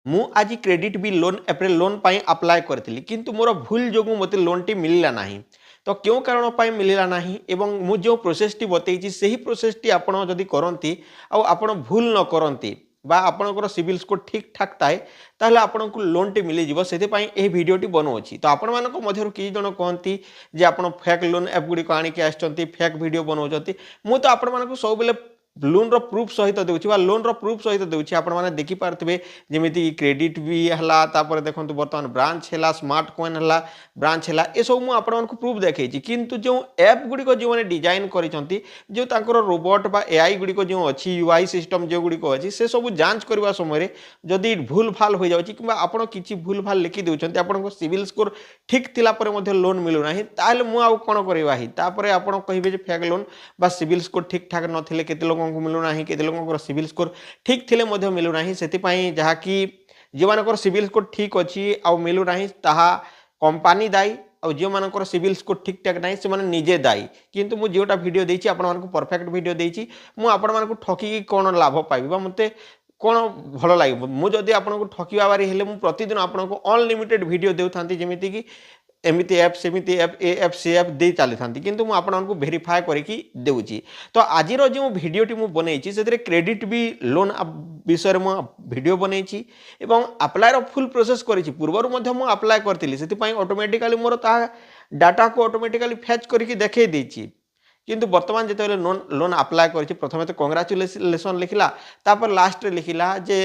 ମୁଁ ଆଜି କ୍ରେଡିଟ୍ ବି ଲୋନ୍ ଆପ୍ରେ ଲୋନ୍ ପାଇଁ ଆପ୍ଲାଏ କରିଥିଲି କିନ୍ତୁ ମୋର ଭୁଲ ଯୋଗୁଁ ମୋତେ ଲୋନ୍‌ଟି ମିଳିଲା ନାହିଁ। ତ କେଉଁ କାରଣ ପାଇଁ ମିଳିଲା ନାହିଁ ଏବଂ ମୁଁ ଯେଉଁ ପ୍ରୋସେସ୍‌ଟି ବତେଇଛି ସେହି ପ୍ରୋସେସ୍‌ଟି ଆପଣ ଯଦି କରନ୍ତି ଆଉ ଆପଣ ଭୁଲ ନ କରନ୍ତି ବା ଆପଣଙ୍କର ସିବିଲ୍ ସ୍କୋର ଠିକ୍ ଠାକ୍ ଥାଏ, ତାହେଲେ ଆପଣଙ୍କୁ ଲୋନ୍‌ଟି ମିଳିଯିବ। ସେଥିପାଇଁ ଏହି ଭିଡ଼ିଓଟି ବନଉଛି। ତ ଆପଣମାନଙ୍କ ମଧ୍ୟରୁ କିଛି ଜଣ କହନ୍ତି ଯେ ଆପଣ ଫେକ୍ ଲୋନ୍ ଆପ୍ ଗୁଡ଼ିକ ଆଣିକି ଆସିଛନ୍ତି, ଫେକ୍ ଭିଡ଼ିଓ ବନଉଛନ୍ତି। ମୁଁ ତ ଆପଣମାନଙ୍କୁ ସବୁବେଳେ ଲୋନ୍‌ର ପ୍ରୁଫ୍ ସହିତ ଦେଉଛି ବା ଲୋନ୍‌ର ପ୍ରୁଫ୍ ସହିତ ଦେଉଛି। ଆପଣମାନେ ଦେଖିପାରୁଥିବେ ଯେମିତି କ୍ରେଡିଟ୍ ବି ହେଲା, ତାପରେ ଦେଖନ୍ତୁ ବର୍ତ୍ତମାନ ବ୍ରାଞ୍ଚ ହେଲା, ସ୍ମାର୍ଟ କଏନ୍ ହେଲା, ବ୍ରାଞ୍ଚ ହେଲା, ଏସବୁ ମୁଁ ଆପଣମାନଙ୍କୁ ପ୍ରୁଫ୍ ଦେଖେଇଛି। କିନ୍ତୁ ଯେଉଁ ଆପ୍ ଗୁଡ଼ିକ ଯେଉଁମାନେ ଡିଜାଇନ୍ କରିଛନ୍ତି, ଯେଉଁ ତାଙ୍କର ରୋବଟ୍ ବା ଏଆଇ ଗୁଡ଼ିକ ଯେଉଁ ଅଛି, ୟୁଆଇ ସିଷ୍ଟମ୍ ଯେଉଁଗୁଡ଼ିକ ଅଛି, ସେସବୁ ଯାଞ୍ଚ କରିବା ସମୟରେ ଯଦି ଭୁଲ ଭାଲ ହୋଇଯାଉଛି କିମ୍ବା ଆପଣ କିଛି ଭୁଲ ଭାଲ ଲେଖି ଦେଉଛନ୍ତି, ଆପଣଙ୍କ ସିବିଲ୍ ସ୍କୋର ଠିକ୍ ଥିଲା ପରେ ମଧ୍ୟ ଲୋନ୍ ମିଳୁନାହିଁ, ତାହେଲେ ମୁଁ ଆଉ କ'ଣ କରିବା ଭାଇ? ତାପରେ ଆପଣ କହିବେ ଯେ ଫେକ୍ ଲୋନ୍ ବା ସିବିଲ୍ ସ୍କୋର ଠିକ୍ ଠାକ୍ ନଥିଲେ କେତେ ଲୋକଙ୍କୁ ମିଳୁନାହିଁ, କେତେ ଲୋକଙ୍କର ସିବିଲ୍ ସ୍କୋର ଠିକ୍ ଥିଲେ ମଧ୍ୟ ମିଳୁନାହିଁ। ସେଥିପାଇଁ ଯାହାକି ଯେଉଁମାନଙ୍କର ସିବିଲ୍ ସ୍କୋର ଠିକ୍ ଅଛି ଆଉ ମିଳୁନାହିଁ ତାହା କମ୍ପାନୀ ଦାୟୀ, ଆଉ ଯେଉଁମାନଙ୍କର ସିବିଲ୍ ସ୍କୋର ଠିକ୍ ଠାକ୍ ନାହିଁ ସେମାନେ ନିଜେ ଦାୟୀ। କିନ୍ତୁ ମୁଁ ଯେଉଁଟା ଭିଡ଼ିଓ ଦେଇଛି ଆପଣମାନଙ୍କୁ ପରଫେକ୍ଟ ଭିଡ଼ିଓ ଦେଇଛି। ମୁଁ ଆପଣମାନଙ୍କୁ ଠକିକି କ'ଣ ଲାଭ ପାଇବି ବା ମୋତେ କ'ଣ ଭଲ ଲାଗିବ? ମୁଁ ଯଦି ଆପଣଙ୍କୁ ଠକିବାବାରି ହେଲେ ମୁଁ ପ୍ରତିଦିନ ଆପଣଙ୍କୁ ଅନଲିମିଟେଡ୍ ଭିଡ଼ିଓ ଦେଉଥାନ୍ତି, ଯେମିତିକି ଏମିତି ଆପ୍ ସେମିତି ଆପ୍ ଏ ଆପ୍ ସେ ଆପ୍ ଦେଇ ଚାଲିଥାନ୍ତି, କିନ୍ତୁ ମୁଁ ଆପଣଙ୍କୁ ଭେରିଫାଏ କରିକି ଦେଉଛି। ତ ଆଜିର ଯେଉଁ ଭିଡ଼ିଓଟି ମୁଁ ବନେଇଛି ସେଥିରେ କ୍ରେଡିଟ୍ ବି ଲୋନ୍ ବିଷୟରେ ମୁଁ ଭିଡ଼ିଓ ବନେଇଛି ଏବଂ ଆପ୍ଲାଏର ଫୁଲ୍ ପ୍ରୋସେସ୍ କରିଛି। ପୂର୍ବରୁ ମଧ୍ୟ ମୁଁ ଆପ୍ଲାଏ କରିଥିଲି, ସେଥିପାଇଁ ଅଟୋମେଟିକାଲି ମୋର ତାହା ଡାଟାକୁ ଅଟୋମେଟିକାଲି ଫେଚ୍ କରିକି ଦେଖେଇ ଦେଇଛି। କିନ୍ତୁ ବର୍ତ୍ତମାନ ଯେତେବେଳେ ଲୋନ୍ ଆପ୍ଲାଏ କରିଛି, ପ୍ରଥମେ ତ କଂଗ୍ରାଚୁଲେସନ୍ ଲେଖିଲା, ତାପରେ ଲାଷ୍ଟରେ ଲେଖିଲା ଯେ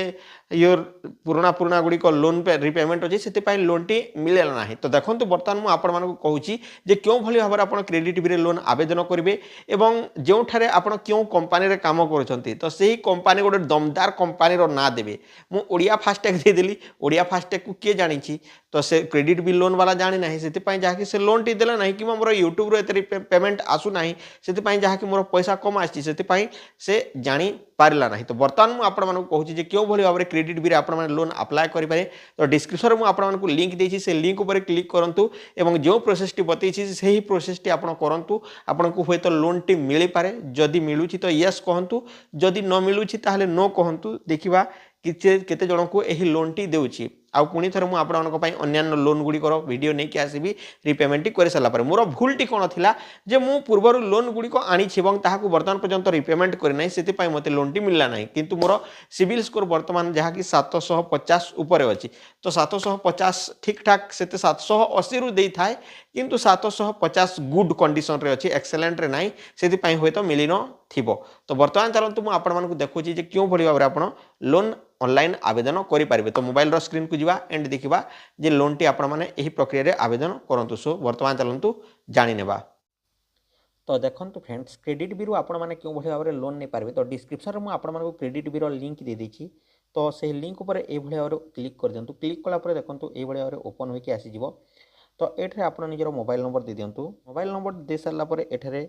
ଇୟୋର ପୁରୁଣା ଗୁଡ଼ିକ ଲୋନ୍ ରିପେମେଣ୍ଟ ଅଛି, ସେଥିପାଇଁ ଲୋନ୍‌ଟି ମିଳିଲା ନାହିଁ। ତ ଦେଖନ୍ତୁ ବର୍ତ୍ତମାନ ମୁଁ ଆପଣମାନଙ୍କୁ କହୁଛି ଯେ କେଉଁଭଳି ଭାବରେ ଆପଣ କ୍ରେଡିଟ୍ ବିରେ ଲୋନ୍ ଆବେଦନ କରିବେ ଏବଂ ଯେଉଁଠାରେ ଆପଣ କେଉଁ କମ୍ପାନୀରେ କାମ କରୁଛନ୍ତି, ତ ସେହି କମ୍ପାନୀ ଗୋଟେ ଦମଦାର କମ୍ପାନୀର ନାଁ ଦେବେ। ମୁଁ ଓଡ଼ିଆ ଫାଷ୍ଟଟ୍ୟାଗ ଦେଇଦେଲି। ଓଡ଼ିଆ ଫାଷ୍ଟଟ୍ୟାଗକୁ କିଏ ଜାଣିଛି? ତ ସେ କ୍ରେଡିଟ୍ ବି ଲୋନ୍ ବାଲା ଜାଣିନାହିଁ, ସେଥିପାଇଁ ଯାହାକି ସେ ଲୋନ୍‌ଟି ଦେଲା ନାହିଁ କିମ୍ବା ମୋର ୟୁଟ୍ୟୁବ୍‌ରୁ ଏତେ ପେମେଣ୍ଟ ଆସୁନାହିଁ, ସେଥିପାଇଁ ଯାହାକି ମୋର ପଇସା କମ୍ ଆସିଛି, ସେଥିପାଇଁ ସେ ଜାଣିପାରିଲା ନାହିଁ। ତ ବର୍ତ୍ତମାନ ମୁଁ ଆପଣମାନଙ୍କୁ କହୁଛି ଯେ କେଉଁଭଳି ଭାବରେ କ୍ରେଡିଟ୍ ବିରେ ଆପଣମାନେ ଲୋନ୍ ଆପ୍ଲାଏ କରିପାରିବେ। ତ ଡିସ୍କ୍ରିପ୍ସନ୍‌ରେ ମୁଁ ଆପଣମାନଙ୍କୁ ଲିଙ୍କ୍ ଦେଇଛି, ସେ ଲିଙ୍କ୍ ଉପରେ କ୍ଲିକ୍ କରନ୍ତୁ ଏବଂ ଯେଉଁ ପ୍ରୋସେସ୍‌ଟି ବତେଇଛି ସେହି ପ୍ରୋସେସ୍‌ଟି ଆପଣ କରନ୍ତୁ। ଆପଣଙ୍କୁ ହୁଏତ ଲୋନ୍‌ଟି ମିଳିପାରେ। ଯଦି ମିଳୁଛି ତ ୟେସ୍ କହନ୍ତୁ, ଯଦି ନ ମିଳୁଛି ତାହେଲେ ନୋ କହନ୍ତୁ। ଦେଖିବା କେତେ ଜଣଙ୍କୁ ଏହି ଲୋନ୍‌ଟି ଦେଉଛି। ଆଉ ପୁଣି ଥରେ ମୁଁ ଆପଣଙ୍କ ପାଇଁ ଅନ୍ୟାନ୍ୟ ଲୋନ୍ ଗୁଡ଼ିକର ଭିଡ଼ିଓ ନେଇକି ଆସିବି ରିପେମେଣ୍ଟଟି କରିସାରିଲା ପରେ। ମୋର ଭୁଲଟି କ'ଣ ଥିଲା ଯେ ମୁଁ ପୂର୍ବରୁ ଲୋନ୍ ଗୁଡ଼ିକ ଆଣିଛି ଏବଂ ତାହାକୁ ବର୍ତ୍ତମାନ ପର୍ଯ୍ୟନ୍ତ ରିପେମେଣ୍ଟ କରିନାହିଁ, ସେଥିପାଇଁ ମୋତେ ଲୋନ୍‌ଟି ମିଳିଲା ନାହିଁ। କିନ୍ତୁ ମୋର ସିବିଲ୍ ସ୍କୋର ବର୍ତ୍ତମାନ ଯାହାକି 750 ଉପରେ ଅଛି। ତ 750 ଠିକ୍ ଠାକ୍ ସେତେ 780ରୁ ଦେଇଥାଏ, କିନ୍ତୁ 750 ଗୁଡ୍ କଣ୍ଡିସନ୍‌ରେ ଅଛି, ଏକ୍ସେଲେଣ୍ଟରେ ନାହିଁ, ସେଥିପାଇଁ ହୁଏତ ମିଳିନଥିବ। ତ ବର୍ତ୍ତମାନ ଚାଲନ୍ତୁ ମୁଁ ଆପଣମାନଙ୍କୁ ଦେଖାଉଛି ଯେ କେଉଁଭଳି ଭାବରେ ଆପଣ ଲୋନ୍ ଅନଲାଇନ୍ ଆବେଦନ କରିପାରିବେ। ତ ମୋବାଇଲର ସ୍କ୍ରିନ୍‌କୁ ଯିବା ଏଣ୍ଡ ଦେଖିବା ଯେ ଲୋନ୍‌ଟି ଆପଣମାନେ ଏହି ପ୍ରକ୍ରିୟାରେ ଆବେଦନ କରନ୍ତୁ। ସୋ ବର୍ତ୍ତମାନ ଚାଲନ୍ତୁ ଜାଣିନେବା। ତ ଦେଖନ୍ତୁ ଫ୍ରେଣ୍ଡସ୍, କ୍ରେଡିଟ୍ ବିରୁ ଆପଣମାନେ କେଉଁଭଳି ଭାବରେ ଲୋନ୍ ନେଇପାରିବେ। ତ ଡିସ୍କ୍ରିପ୍ସନ୍‌ରେ ମୁଁ ଆପଣମାନଙ୍କୁ କ୍ରେଡିଟ୍ ବିର ଲିଙ୍କ୍ ଦେଇଦେଇଛି। ତ ସେହି ଲିଙ୍କ୍ ଉପରେ ଏଇଭଳି ଭାବରେ କ୍ଲିକ୍ କରିଦିଅନ୍ତୁ। କ୍ଲିକ୍ କଲା ପରେ ଦେଖନ୍ତୁ ଏଇଭଳି ଭାବରେ ଓପନ୍ ହୋଇକି ଆସିଯିବ। ତ ଏଠାରେ ଆପଣ ନିଜର ମୋବାଇଲ୍ ନମ୍ବର ଦେଇଦିଅନ୍ତୁ। ମୋବାଇଲ୍ ନମ୍ବର ଦେଇସାରିଲା ପରେ ଏଠାରେ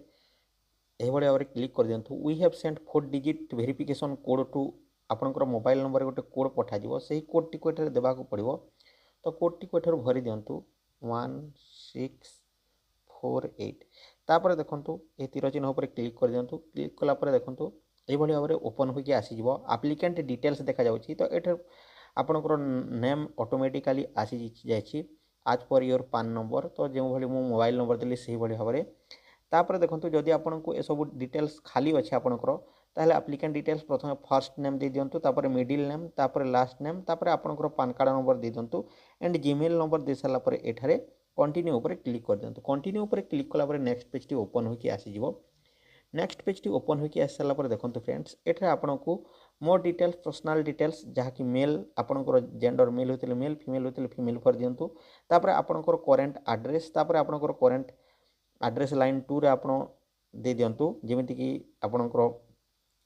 ଏହିଭଳି ଭାବରେ କ୍ଲିକ୍ କରିଦିଅନ୍ତୁ। We have sent 4 digit verification code to, ଆପଣଙ୍କର ମୋବାଇଲ୍ ନମ୍ବରରେ ଗୋଟେ କୋଡ଼୍ ପଠାଯିବ। ସେହି କୋଡ଼୍ଟିକୁ ଏଠାରେ ଦେବାକୁ ପଡ଼ିବ। ତ କୋଡ଼୍ଟିକୁ ଏଠାରୁ ଭରି ଦିଅନ୍ତୁ 1648। ତାପରେ ଦେଖନ୍ତୁ ଏ ତୀର ଚିହ୍ନ ଉପରେ କ୍ଲିକ୍ କରିଦିଅନ୍ତୁ। କ୍ଲିକ୍ କଲା ପରେ ଦେଖନ୍ତୁ ଏଇଭଳି ଭାବରେ ଓପନ୍ ହୋଇକି ଆସିଯିବ। ଆପ୍ଲିକାଣ୍ଟ ଡିଟେଲ୍ସ ଦେଖାଯାଉଛି। ତ ଏଠାରେ ଆପଣଙ୍କର ନେମ୍ ଅଟୋମେଟିକାଲି ଆସିଯାଇଛି ଆଜ୍ ପର୍ ୟୋର୍ ପାନ୍ ନମ୍ବର। ତ ଯେଉଁଭଳି ମୁଁ ମୋବାଇଲ୍ ନମ୍ବର ଦେଲି ସେହିଭଳି ଭାବରେ। ତାପରେ ଦେଖନ୍ତୁ ଯଦି ଆପଣଙ୍କୁ ଏସବୁ ଡିଟେଲ୍ସ ଖାଲି ଅଛି ଆପଣଙ୍କର, ତାହେଲେ ଆପ୍ଲିକାଣ୍ଟ ଡିଟେଲ୍ସ ପ୍ରଥମେ ଫାର୍ଷ୍ଟ ନେମ୍ ଦେଇଦିଅନ୍ତୁ, ତାପରେ ମିଡ଼ିଲ୍ ନେମ୍, ତାପରେ ଲାଷ୍ଟ ନେମ୍, ତାପରେ ଆପଣଙ୍କର ପାନ୍ କାର୍ଡ଼ ନମ୍ବର ଦେଇଦିଅନ୍ତୁ ଏଣ୍ଡ ଜିମେଲ୍ ନମ୍ବର ଦେଇସାରିଲା ପରେ ଏଠାରେ କଣ୍ଟିନ୍ୟୁ ଉପରେ କ୍ଲିକ୍ କରିଦିଅନ୍ତୁ। କଣ୍ଟିନ୍ୟୁ ଉପରେ କ୍ଲିକ୍ କଲା ପରେ ନେକ୍ସଟ ପେଜ୍ଟି ଓପନ୍ ହୋଇକି ଆସିଯିବ। ନେକ୍ସଟ ପେଜ୍ଟି ଓପନ୍ ହୋଇକି ଆସିସାରିଲା ପରେ ଦେଖନ୍ତୁ ଫ୍ରେଣ୍ଡସ୍, ଏଠାରେ ଆପଣଙ୍କୁ ମୋ ଡିଟେଲ୍ସ, ପର୍ସନାଲ୍ ଡିଟେଲ୍ସ, ଯାହାକି ମେଲ୍, ଆପଣଙ୍କର ଜେଣ୍ଡର ମେଲ୍ ହୋଇଥିଲେ ମେଲ୍, ଫିମେଲ୍ ହୋଇଥିଲେ ଫିମେଲ୍ କରିଦିଅନ୍ତୁ। ତାପରେ ଆପଣଙ୍କର କରେଣ୍ଟ ଆଡ୍ରେସ୍, ତାପରେ ଆପଣଙ୍କର କରେଣ୍ଟ ଆଡ୍ରେସ୍ ଲାଇନ୍ 2ରେ ଆପଣ ଦେଇଦିଅନ୍ତୁ, ଯେମିତିକି ଆପଣଙ୍କର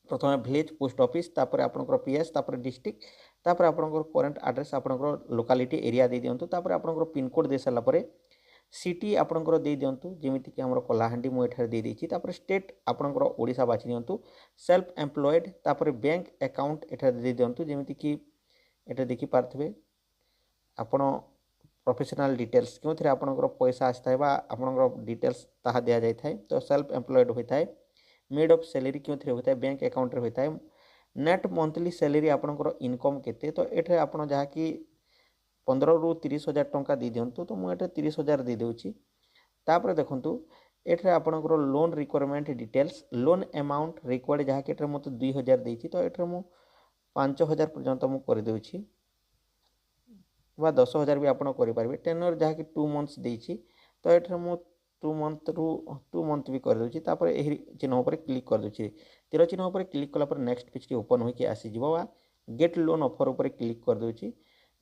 ପ୍ରଥମେ ଭିଲେଜ୍ ପୋଷ୍ଟ ଅଫିସ୍, ତାପରେ ଆପଣଙ୍କର ପିଏସ୍, ତାପରେ ଡିଷ୍ଟ୍ରିକ୍ଟ, ତାପରେ ଆପଣଙ୍କର କରେଣ୍ଟ ଆଡ୍ରେସ୍, ଆପଣଙ୍କର ଲୋକାଲିଟି ଏରିଆ ଦେଇଦିଅନ୍ତୁ। ତାପରେ ଆପଣଙ୍କର ପିନ୍କୋଡ଼୍ ଦେଇସାରିଲା ପରେ ସିଟି ଆପଣଙ୍କର ଦେଇଦିଅନ୍ତୁ, ଯେମିତିକି ଆମର କଳାହାଣ୍ଡି ମୁଁ ଏଠାରେ ଦେଇଦେଇଛି। ତାପରେ ଷ୍ଟେଟ୍ ଆପଣଙ୍କର ଓଡ଼ିଶା ବାଛି ନିଅନ୍ତୁ। ସେଲ୍ଫ ଏମ୍ପ୍ଲଏଡ଼୍, ତାପରେ ବ୍ୟାଙ୍କ ଆକାଉଣ୍ଟ ଏଠାରେ ଦେଇଦିଅନ୍ତୁ, ଯେମିତିକି ଏଠାରେ ଦେଖିପାରୁଥିବେ ଆପଣ ପ୍ରୋଫେସନାଲ୍ ଡିଟେଲ୍ସ କେଉଁଥିରେ ଆପଣଙ୍କର ପଇସା ଆସିଥାଏ ବା ଆପଣଙ୍କର ଡିଟେଲ୍ସ ତାହା ଦିଆଯାଇଥାଏ। ତ ସେଲ୍ଫ ଏମ୍ପ୍ଲଏଡ଼୍ ହୋଇଥାଏ। ମେଡ୍ ଅଫ୍ ସାଲେରୀ କେଉଁଥିରେ ହୋଇଥାଏ, ବ୍ୟାଙ୍କ ଆକାଉଣ୍ଟରେ ହୋଇଥାଏ। नेट मंथली सैलरी आपनकर इनकम केते तो एठे आपण जहा कि 15 रु 30,000 टंका दे दियंतु तो मुझे 30,000 दे देउची। तापर देखंतु एठे आपनकर loan requirement details loan amount required जहा कि एठे मते 2,000 देइची तो एठे मु 5,000 पर्यंत मु कर देउची बा 10,000 भी आपण करि पारबे। टेन्योर जहा कि 2 मंथ्स देइची तो एठे मु 2 मंथ भी कर देउची। तापर एही चिन्ह ऊपर क्लिक कर देउची। तीर चिन्ह ऊपर क्लिक कला पर नेक्स्ट पेज टी ओपन होके आसी जिवो बा गेट लोन ऑफर ऊपर क्लिक कर देउची।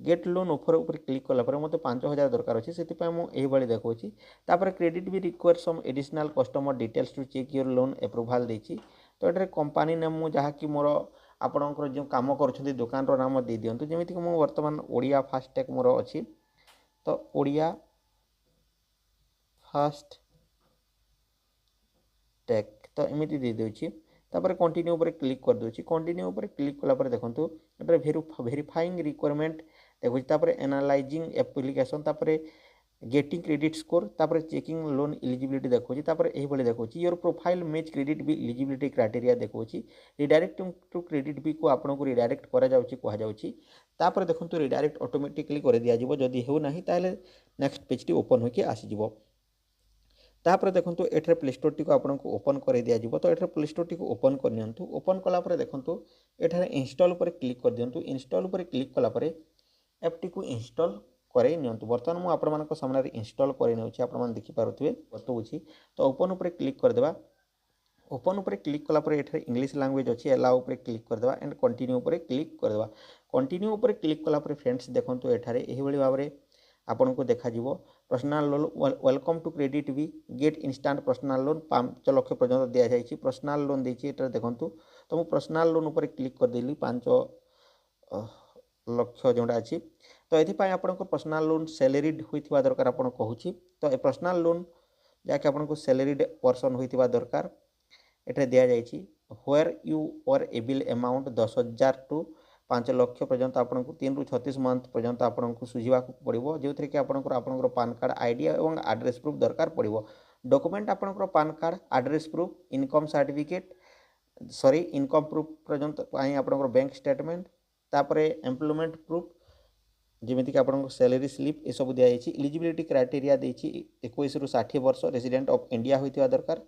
गेट लोन ऑफर ऊपर क्लिक कला पर मते 5,000 दरकार अछि सेति पय मु एही बळी देखौची। तापर KreditBee require some additional customer details to check your loan approval देइची। तो एठरे कंपनी नेम मु जहा कि मोर आपणकर जो काम करुछंती दुकान रो नाम दे दियंतु जेमिति कि मु वर्तमान ओडिया फास्टटेक मोर अछि तो ओडिया फास्ट टेक तो एमिति दे देउची। तापर कंटिन्यू ऊपर क्लिक कर देउची। कंटिन्यू ऊपर क्लिक कला पर देखंतु एटा वेरीफाइंग रिक्वायरमेंट देखुची। तापर एनालाइजिंग एप्लीकेशन तापर गेटिंग क्रेडिट स्कोर तापर चेकिंग लोन एलिजिबिलिटी देखुची। तापर एही बळे देखुची your profile match KreditBee eligibility criteria देखुची। रिडायरेक्टिंग टू क्रेडिट भी को आपन को रिडायरेक्ट करा जाउची कहा जाउची। तापर देखंतु रिडायरेक्ट ऑटोमेटिकली कर दिया जिवो जदी हेउ नाही ताले नेक्स्ट पेज टी ओपन होके आसी जिवो। तापर देखंतु एठरे प्ले स्टोर टी को आपन को ओपन कर दिया जिवो। तो एठरे प्ले स्टोर टी को ओपन कर नियंतु। ओपन कला पर देखंतु एठरे इंस्टॉल ऊपर क्लिक कर दियंतु। इंस्टॉल ऊपर क्लिक कला पर ऐप टी को इंस्टॉल करे नियंतु। वर्तमान मु आपण मानक सामने इंस्टॉल करे नेउची आपण मान देखि पारुथबे बतउची। तो ओपन ऊपर क्लिक कर देबा। ओपन ऊपर क्लिक कला पर एठरे इंग्लिश लैंग्वेज अछि अलाउ ऊपर क्लिक कर देबा एंड कंटिन्यू ऊपर क्लिक कर देबा। कंटिन्यू ऊपर क्लिक कला पर फ्रेंड्स देखंतु एठारे एही बळी भाबरे आपन को देखा जिवो personal loan welcome to KreditBee get instant personal loan 5 lakh पर्यंत दिया जायछि। पर्सनल लोन देछि एटा देखंतु तो मु पर्सनल लोन ऊपर क्लिक कर देली 5 लाख जोंडा अछि। तो एथि पय आपन को पर्सनल लोन सैलरीड होइथिबा दरकार आपन कहूछि। तो ए पर्सनल लोन जाके आपन को सैलरीड पर्सन होइथिबा दरकार एटा दिया जायछि। Where you are able amount 10,000 to 5 lakh पर्यंत आपन को 3 रु 36 मंथ पर्यंत आपन को सुझिबा को पड़िबो जोथरे कि आपन को पान कार्ड आईडी एवं एड्रेस प्रूफ दरकार पड़िबो। डॉक्यूमेंट आपन को PAN card address proof income certificate sorry income proof पर्यंत पाई आपन को बैंक स्टेटमेंट तापरे एम्प्लॉयमेंट प्रूफ जेमिति कि आपन को सैलरी स्लिप ए सब दिया जायछि। एलिजिबिलिटी क्राइटेरिया देछि 21 रु 60 वर्ष रेसिडेंट ऑफ इंडिया होइतिबा दरकार।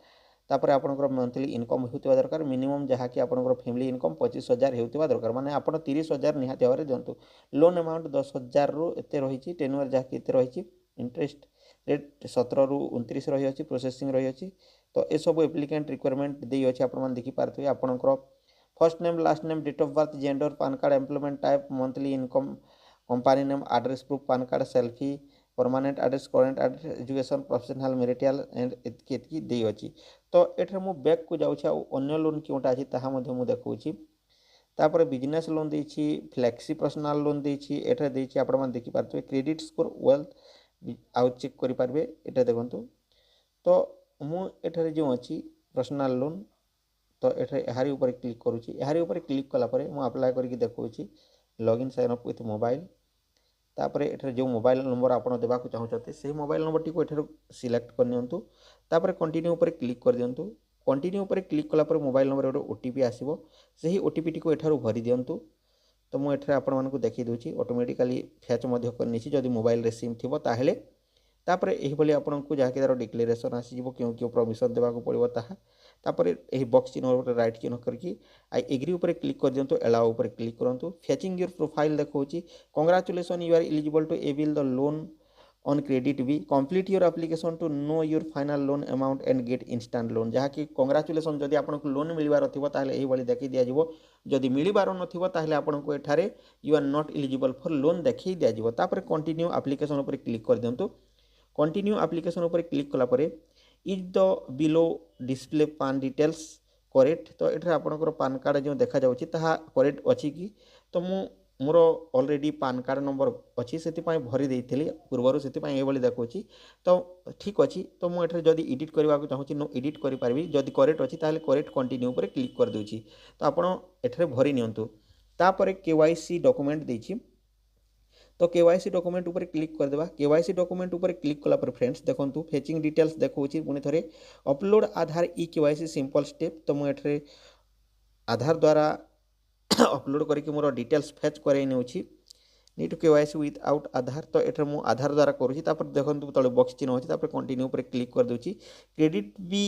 तापर आपनकर मंथली इनकम होइतिबा दरकार मिनिमम जहा कि आपनकर फैमिली इनकम 25,000 होइतिबा दरकार माने आपण 30,000 निहाती भाबरे दियंतु। लोन अमाउंट 10,000 रु एते रहिछि। टेन्योर जहा कि एते रहिछि। इंटरेस्ट रेट 17 रु 29 रहि अछि। प्रोसेसिंग रहि अछि। तो ए सब एप्लीकेंट रिक्वायरमेंट देइ अछि आपण मान देखि पारथि आपनकर first name last name date of birth gender PAN card employment type monthly income company name address proof PAN card selfie permanent address current address education professional marital and एतकी देइ अछि। तो एठरे मु बैक को जाउछि आ अन्य लोन केउटा अछि ताहा मध्ये मु देखौछि। तापर बिजनेस लोन देछि फ्लेक्सी पर्सनल लोन देछि एठरे देछि आपण मान देखि पारथि क्रेडिट स्कोर वेल्थ आउ चेक करि पारबे एटा देखंतु। तो मु एठरे जो अछि पर्सनल लोन तो एठरे हारी ऊपर क्लिक करूछि। हारी ऊपर क्लिक कला परे मु अप्लाई करके देखौछि login sign up with mobile. तापर एठरे जो मोबाइल नंबर आपण देबाकू चाहूछते से मोबाइल नंबर टी को एठरे सिलेक्ट कर नियंतु। तापर कंटिन्यू ऊपर क्लिक कर दियंतु। कंटिन्यू ऊपर क्लिक कला पर मोबाइल नंबर एडो ओटीपी आसीबो सेही ओटीपी टी को एठारु भरि दियंतु। तो मु एठरे आपण मानकू देखि दोछि ऑटोमेटिकली फैच मध्ये करनिछि जदी मोबाइल रे सिम थिबो ताहेले। तापर एही बली आपण को जाके तार डिक्लेरेशन आसी जिवो क्यों क्यों परमिशन देबाकू पड़िबो ताहा। तापर एही बॉक्स चिन्ह ऊपर राइट चिन्ह करकी आई एग्री ऊपर क्लिक कर दियंतु। अलाउ ऊपर क्लिक करंतु। फेचिंग योर प्रोफाइल देखौछि congratulation you are eligible to avail the loan on KreditBee complete your application to know your final loan amount and get instant loan जहा कि congratulation जदी आपन को लोन मिलबार थिबो ताहले एही बली देखि दिया जिवो। जदी मिलबार नथिबो ताहले आपन को एठारे you are not eligible for loan देखि दिया जिवो। तापर कंटिन्यू एप्लीकेशन ऊपर क्लिक कर दियंतु। कंटिन्यू एप्लीकेशन ऊपर क्लिक कला परे is the below display PAN details correct. तो एठरे आपनकर पान कार्ड जो देखा जाउछि ताहा करेक्ट अछि कि तो मु मोर ऑलरेडी पान कार्ड नंबर अच्छी से भरी देइथिली पूर्वर से ये देखुची। तो ठीक अच्छी तो मुझे जदि एडिट करने को चाहूँगी नो एडिट करें जदि करेक्ट अच्छी ताहले करेक्ट कंटिन्यू पर क्लिक कर दूची। तो आपण एठरे भरी नियंतु। तापर केवाईसी डॉक्यूमेंट देछि तो केवाईसी डॉक्यूमेंट ऊपर क्लिक कर देबा। केवाईसी डॉक्यूमेंट ऊपर क्लिक कला पर फ्रेंड्स देखंतु फेचिंग डिटेल्स देखौछि पुनी थरे अपलोड आधार ई केवाईसी सिंपल स्टेप। तो मु एठरे आधार द्वारा अपलोड करके मोर डिटेल्स फेच करे नेउछि नीड टू केवाईसी विथआउट आधार तो एठर मु आधार द्वारा करूछि तापर देखंतु तळे बॉक्स चिन्ह अछि तापर कंटिन्यू पर क्लिक कर दोछि क्रेडिट भी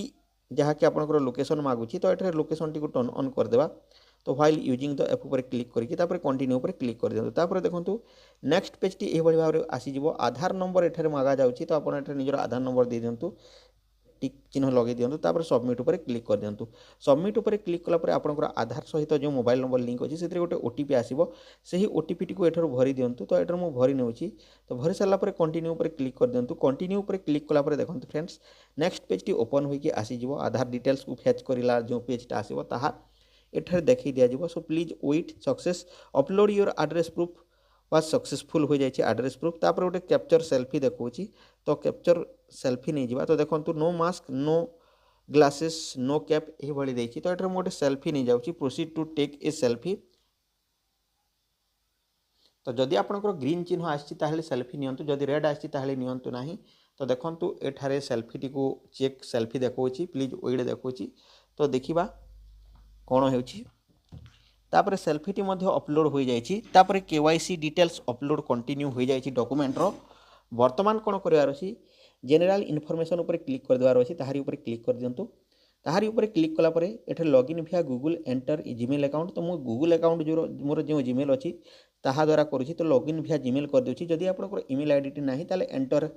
जहाँकि आपनकर लोकेशन मागुछि तो एठरे लोकेशन टी को टर्न ऑन कर देबा तो व्हाइल यूजिंग द ऐप पर क्लिक करके तापर कंटिन्यू पर क्लिक कर दियंतु तापर देखंतु नेक्स्ट पेज टी एही भली भाबरे आसी जिवो आधार नंबर एठरे मागा जाउछि तो आपण एठरे निजर आधार नंबर दे दियंतु टिक चिन्ह लगे दियंतु तापर सबमिट ऊपर क्लिक कर दियंतु सबमिट ऊपर क्लिक कला पर आपनकर आधार सहित जो मोबाइल नंबर लिंक अछि सेतिर गोटे ओटीपी आसीबो सेही ओटीपी टी को एठर भरि दियंतु तो एठर मु भरि नेउछि तो भरि साला पर कंटिन्यू ऊपर क्लिक कर दियंतु कंटिन्यू ऊपर क्लिक कला पर देखंतु friends next page T open होई कि आसी जिवो आधार डिटेल्स को फेच करिला जो पेज टा आसीबो ताहा एठर देखि दिया जिवो so please wait success upload your address proof was successful हो जाइए एड्रेस प्रूफ तापर गोटे कैप्चर सेल्फी देखौछि तो कैप्चर सेल्फी नहीं जिबा तो देखंतु no mask no glasses no cap एही भली देछि तो एटर मोटे सेल्फी नहीं जाउछि proceed to take a selfie तो जदि आपनकर ग्रीन चिन्ह आछि ताहले सेल्फी नियंतु जदि रेड आछि ताहले नियंतु नाही तो देखंतु एठारे सेल्फी टी को चेक सेल्फी देखौछि प्लीज वेट देखौछि तो देखिबा कोन हेउछि तापर सेल्फी टी मध्य अपलोड हो जाइछि तापर केवाईसी डिटेल्स अपलोड कंटिन्यू हो जाइछि डॉक्यूमेंट रो वर्तमान कोन करबार अछि जनरल इनफॉरमेशन ऊपर क्लिक कर देबार अछि ताहारी ऊपर क्लिक कर दियंतु ताहारी ऊपर क्लिक कला परे एठे login via Google enter Gmail account तो मो गूगल अकाउंट जो मोर जो जीमेल अछि ताहा द्वारा करूछि तो लॉगिन via जीमेल कर देउछि जदि आपनकर ईमेल आईडी टी नाही ताले एंटर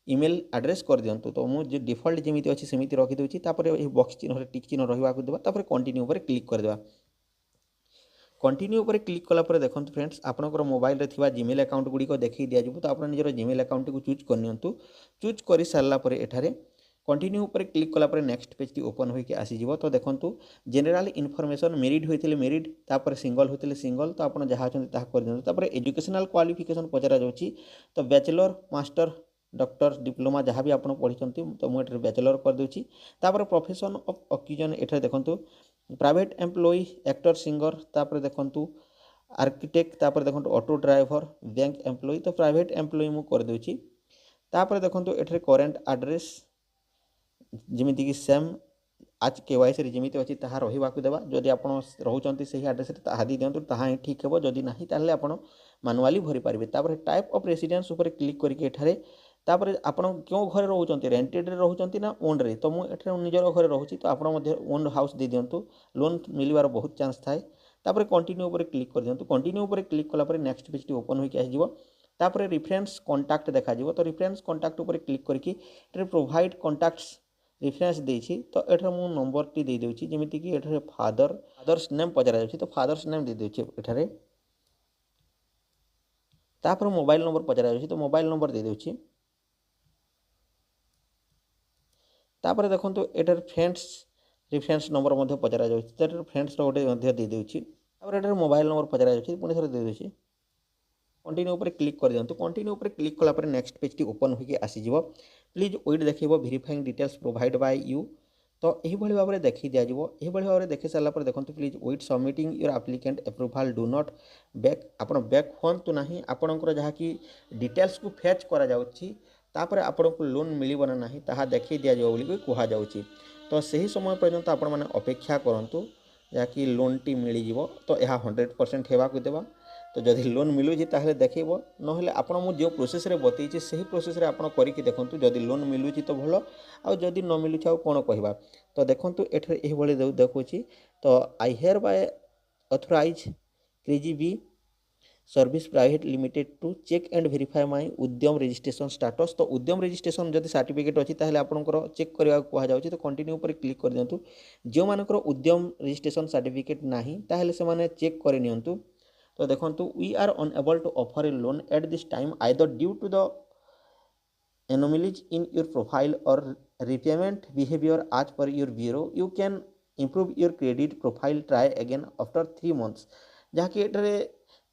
ईमेल एड्रेस कर दियंतु तो मो जे डिफॉल्ट जेमिति अछि सेमिति रखि देउछि तापर ए बॉक्स चिन्ह रे टिक चिन्ह रहिबा को देबा तापर कंटिन्यू ऊपर क्लिक कर देबा कंटिन्यू ऊपर क्लिक कला पर देखंतु फ्रेंड्स आपनकर मोबाइल रे थिबा जीमेल अकाउंट गुडी को देखि दिया जिवो तो आपन निजर जीमेल अकाउंट को चूज करनियंतु चूज करि सारला पर एठारे कंटिन्यू ऊपर क्लिक कला पर नेक्स्ट पेज टी ओपन होई के आसी जिवो तो देखंतु जनरल इनफॉरमेशन मेरिड होइथिले मेरिड तापर सिंगल होइथिले सिंगल तो आपन जहा चंदी ताहा कर दियंतु तापर एजुकेशनल क्वालिफिकेशन पचरा जाउची तो बैचलर मास्टर डॉक्टर डिप्लोमा जहाँ भी आप पढ़ी तो मुझे बैचलर कर दूची तापर प्रोफेशन ऑफ ऑक्यूजन एठे देखंतु प्राइवेट एम्प्लॉई एक्टर सिंगर तापर देखंतु आर्किटेक्ट तापर देखंतु ऑटो ड्राइवर बैंक एम्प्लॉई तो प्राइवेट एम्प्लॉई मु कर दूची तापर देखंतु एठे करेंट एड्रेस जेमिति कि सेम आज केवाईसी जेमिति अछि ताहा रहिबा को देबा जदि आपण रहउचंती सही एड्रेस रे ताहा दी दियंतु ताहा ही ठीक हेबो जदि नाही ताले आपण मैनुअली भरि पारिबे तापर टाइप ऑफ रेसिडेंस ऊपर क्लिक करके एठारे तापर आपण क्यों घरे रहउचंती रेंटेड रे रहउचंती ना ओन रे तो मु एठारे निजर घरे रहउची तो आपण मध्ये ओन हाउस दे दियंतु लोन मिलिबार बहुत चांस थाए तापर कंटिन्यू ऊपर क्लिक कर दियंतु कंटिन्यू ऊपर क्लिक कला पर नेक्स्ट पेज टी ओपन होई के आजिवो तापर रेफरेंस कांटेक्ट देखा जिवो तो रेफरेंस कांटेक्ट ऊपर क्लिक करके एठारे प्रोवाइड कांटेक्ट्स रेफरेंस देछि तो एठारे मु नंबर टी दे देउछि जेमिति कि एठारे फादर्स नेम पजरा जाउछि तो फादर्स नेम दे देउछि एठारे तापर मोबाइल नंबर पजरा जाउछि तो मोबाइल नंबर दे देउछि तापर देखंतु एटर फ्रेंड्स रेफरेंस नंबर मध्ये पजरा जाउछि तो एटर फ्रेंड्स रो गोटे मध्ये दे देउछि तापर एटर मोबाइल नंबर पजरा जाउछि पुनी थरे दे देउछि कंटिन्यू ऊपर क्लिक कर दियंतु कंटिन्यू ऊपर क्लिक कला पर नेक्स्ट पेज टी ओपन होके आसी जिवो प्लीज वेट देखिबो verifying details provide by you तो यही भली भाबरे देखि दिया जिवो यही भली भाबरे देखि सारला पर देखंतु please wait submitting your applicant approval do not back आपण बैक होंतु नाही आपणकर जहा कि डिटेल्स को फेच करा जाउछि तापर आपनको लोन मिलिबो ना नाही ताहा देखि दिया जिवो बोली कुहा जाउछि तो सही समय पर्यंत आपण माने अपेक्षा करंतु या कि लोन टी मिली जिवो तो यह 100% हेबा को देबा तो जदि लोन मिलुछि ताहले देखिबो नहले आपण मु जो प्रोसेस रे बतैछि सही प्रोसेस रे आपण करिकि देखंतु जदि लोन मिलुछि तो भलो आ जदि न मिलुछि आ कोन कहबा तो देखंतु एठरे एही भली देखुछि तो I hereby authorise KreditBee service private limited to check and verify my Udyam registration status तो उद्यम रजिस्ट्रेशन जदि सर्टिफिकेट अछि ताहले आपनकर चेक करबा को जाउछि तो कंटिन्यू पर क्लिक कर दियंतु जो मानकर उद्यम रजिस्ट्रेशन सर्टिफिकेट नाही ताहले से माने चेक कर नियंतु तो देखंतु we are unable to offer a loan at this time either due to the anomalies in your profile or repayment behavior as per your bureau you can improve your credit profile try again after 3 months जहाँकि एटरे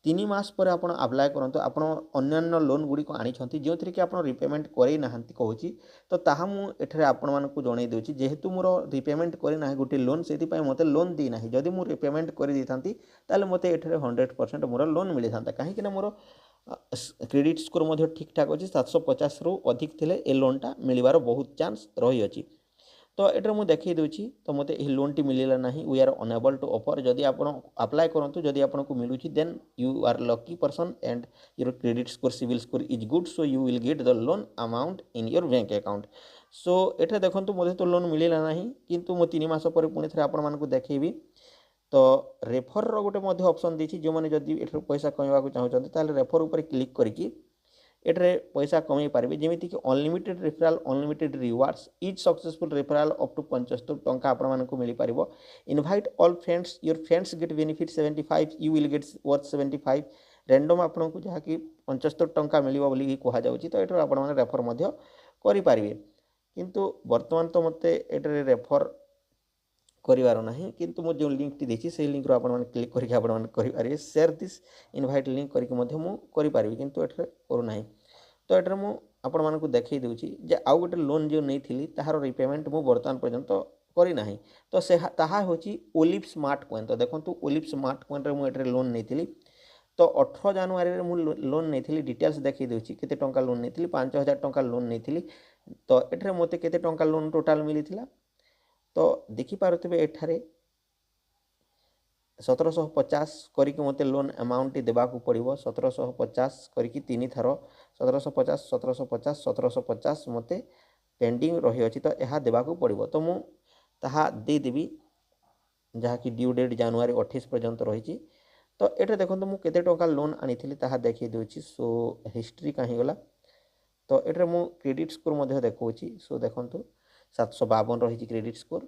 3 मास पर आपण apply करंतु आपण अन्य loan गुडी को आनी छंती जो three कि आपण रिपेमेंट करै नाहंती कहूची तो ताहा मु एठरे आपण मान को जणै देउची जेहेतु मोर रिपेमेंट करै नाही गुटी लोन सेति पय मते लोन दी नाही जदि मु रिपेमेंट करि दिथांती ताले मते एठरे 100% मोर लोन मिली थांता काहे कि ना मोर क्रेडिट स्कोर ठीक ठाक अच्छी 750 रु अधिक थिले ए लोनटा मिलबार बहुत चांस रही अछि तो एटर मुझे देखई दूची तो मते ए लोन टी मिलिला नाही we are unable to offer जदि आपण अप्लाई करंतु जदि आपण को मिलुची then you are lucky person and your credit score CIBIL score is good so you will get the loan amount in your bank account so एठे देखंतु मते तो लोन मिलिला नाही किंतु मो 3 मास पर पुणी थरे आपण मानकु देखैबी तो रेफर रो गोटे मध्य ऑप्शन देछि जो माने जदि एठर पैसा कमाइबा को चाहउछन्ते ताले रेफर ऊपर क्लिक करिकि एटरे पैसा कमाई पारे जमीती कि unlimited referral unlimited rewards each successful referral up to 75 टंका आपण मानकु मिली पारिबो invite all friends your friends get benefit 75 you will get worth 75 random आपण को जहा कि 75 टंका मिलिबो बोली कहा जाउची तो एटर आपण माने रेफर मध्य करि पारिबे किंतु वर्तमान तो मते एटरे रेफर करिवार नाही किंतु मो जो लिंक टी देछि से लिंक रो आपण माने क्लिक करिक आपण माने करि पारिबे शेयर दिस इनवाइट लिंक करिक मध्य मु करि पारिबे किंतु एठरे करू नाही तो एठरे मु आपण मानकु देखै देउछि जे आउ गोटे लोन जो नै थिली ताहार रिपेमेंट मु वर्तमान पर्यंत करि नाही तो से ताहा होछि ओलिव स्मार्ट कॉइन तो देखंतु ओलिव स्मार्ट कॉइन रे मु एठरे लोन नै थिली तो 18 जनवरी रे मु लोन नै थिली डिटेल्स देखै देउछि केते टंका लोन नै थिली 5000 टंका लोन नै थिली तो एठरे मते केते टंका लोन टोटल मिलिथिला तो देखि पारुथिबे एठारे 1750 करिक मते लोन अमाउंट देबाकू पड़िबो 1750 करिक 3 थरो 1750 1750 1750 मते पेंडिंग रही अछि तो एहा देबाकू पड़िबो तो मु ताहा दे देबी जहा कि ड्यू डेट जनवरी 28 पर्यंत रही तो एठे देखंतु मु केते टंका लोन आनिथिली ताहा देखि देउछि सो हिस्ट्री काहे गला तो एठे मु क्रेडिट स्कोर मध्ये देखौछि सो देखंतु 752 रही क्रेडिट स्कोर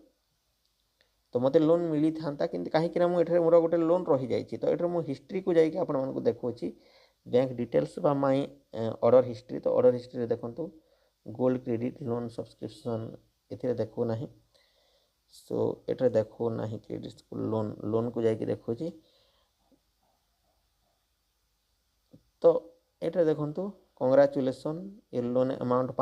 तो मते लोन मिली थांता किंतु काहे कि मु एठे मोर गोटे लोन रही जाइछि तो एठे मु हिस्ट्री को जाइके आपण मानकु देखौछि बैंक डिटेल्स बा माय ऑर्डर हिस्ट्री तो ऑर्डर हिस्ट्री देखंतु गोल्ड क्रेडिट लोन सब्सक्रिप्शन एथिरे देखो नाही सो एठे देखो नाही क्रेडिट स्कोर लोन लोन को जाइके देखौछि तो एठे देखंतु कांग्रेचुलेशन ये लोन अमाउंट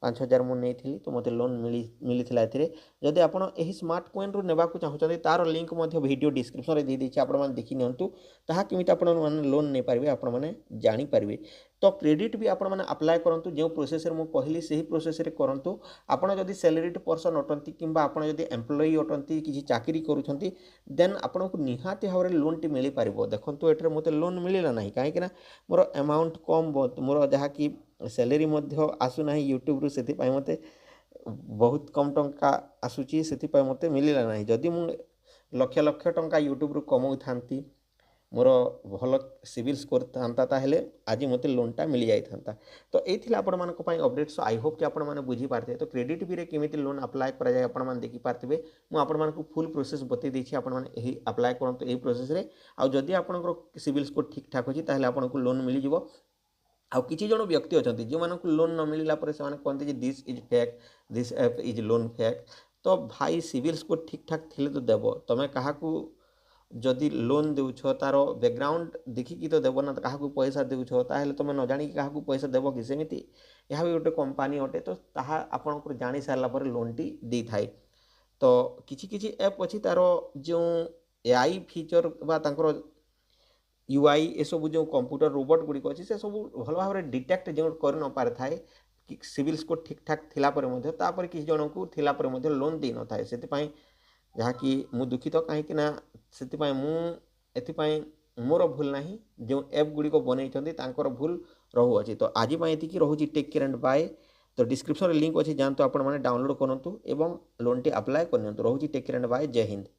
5000 मु नहीं थी तो मते लोन मिली थिला एथिरे जदि आपण एही स्मार्ट कॉइन रु नेबा को चाहउछन्ते तार लिंक मध्ये वीडियो डिस्क्रिप्शन रे दे दैछि आपण माने देखि नियंतु ताहा किमिति आपण माने लोन नै पारिबे आपण माने जानि पारिबे तो क्रेडिट भी आपण माने अप्लाई करंतु जो प्रोसेस रे मु कहली सेही प्रोसेस रे करंतु आपण जदि सैलरीड पर्सन अटंती किंबा आपण जदि एम्प्लॉई अटंती किछि चाकरी करूछन्ती देन आपण को निहाती भाव रे लोन टी मिली पारिबो देखंतु एठरे मते लोन मिलिला नाही काहे कि ना मोर अमाउंट कम मोर जहा कि सैलरी मध्य आसु नाही यूट्यूब रु सेति पाई मते बहुत कम टंका आसुची सेति पाई मते मिलिला नाही जदि मु लक्ष लक्ष टंका यूट्यूब रु कमाउ थांती मोर भल सिविल स्कोर थांता ताहेले आज मते लोनटा मिल जाई थांता तो एथिला आपण मानको पाई अपडेट सो आई होप कि आपण माने बुझी पारते तो क्रेडिट बी रे केमिति लोन अप्लाई करा जाय आपण माने देखि पारथिबे मु आपण मानको फुल प्रोसेस बतै दैछि आपण माने एही अप्लाई करंतु एही प्रोसेस रे आ जदि आपनकर सिविल स्कोर ठीक ठाक होछि ताहेले आपनको लोन मिली जिवो आउ किछि जण व्यक्ति अछंती जे मानको लोन न मिलिला परे से माने कहते जे this is fake this app is loan fake तो भाई सिविल स्कोर ठीक ठाक थिले तो देबो तमे काहाकू जदि लोन देउछ तार बैकग्राउंड देखि कि तो देबो ना काहाकू पैसा देउछ ताहेले तमे न जानि कि काहाकू पैसा देबो कि सेमिति यहा भी गोटे कंपनी अटे तो ताहा आपनकर जानि सारला परे लोन टी दे थाई तो किछि किछि ऐप अछि तार जो एआई फीचर बा तांकर यूआई ए सब जो कंप्यूटर रोबोट गुडी अछि से सब भल भाव रे डिटेक्ट जो कर न पारे थाए कि सिविल स्कोर ठीक ठाक थिला परे मध्ये तापर किछि जण को थिला परे मध्ये लोन दे न थाए सेति पई जहा कि मु दुखित काहे कि ना सेति पई मु एति पई मोर भूल नाही जो ऐप गुडी को बनै छथि तांकर भूल रहू अछि तो आजि पई एति कि रहू छि टेक केयर एंड बाय तो डिस्क्रिप्शन रे लिंक अछि जानतो आपण माने डाउनलोड करनतु एवं लोन टी अप्लाई करनतु रहू छि टेक केयर एंड बाय जय हिंद।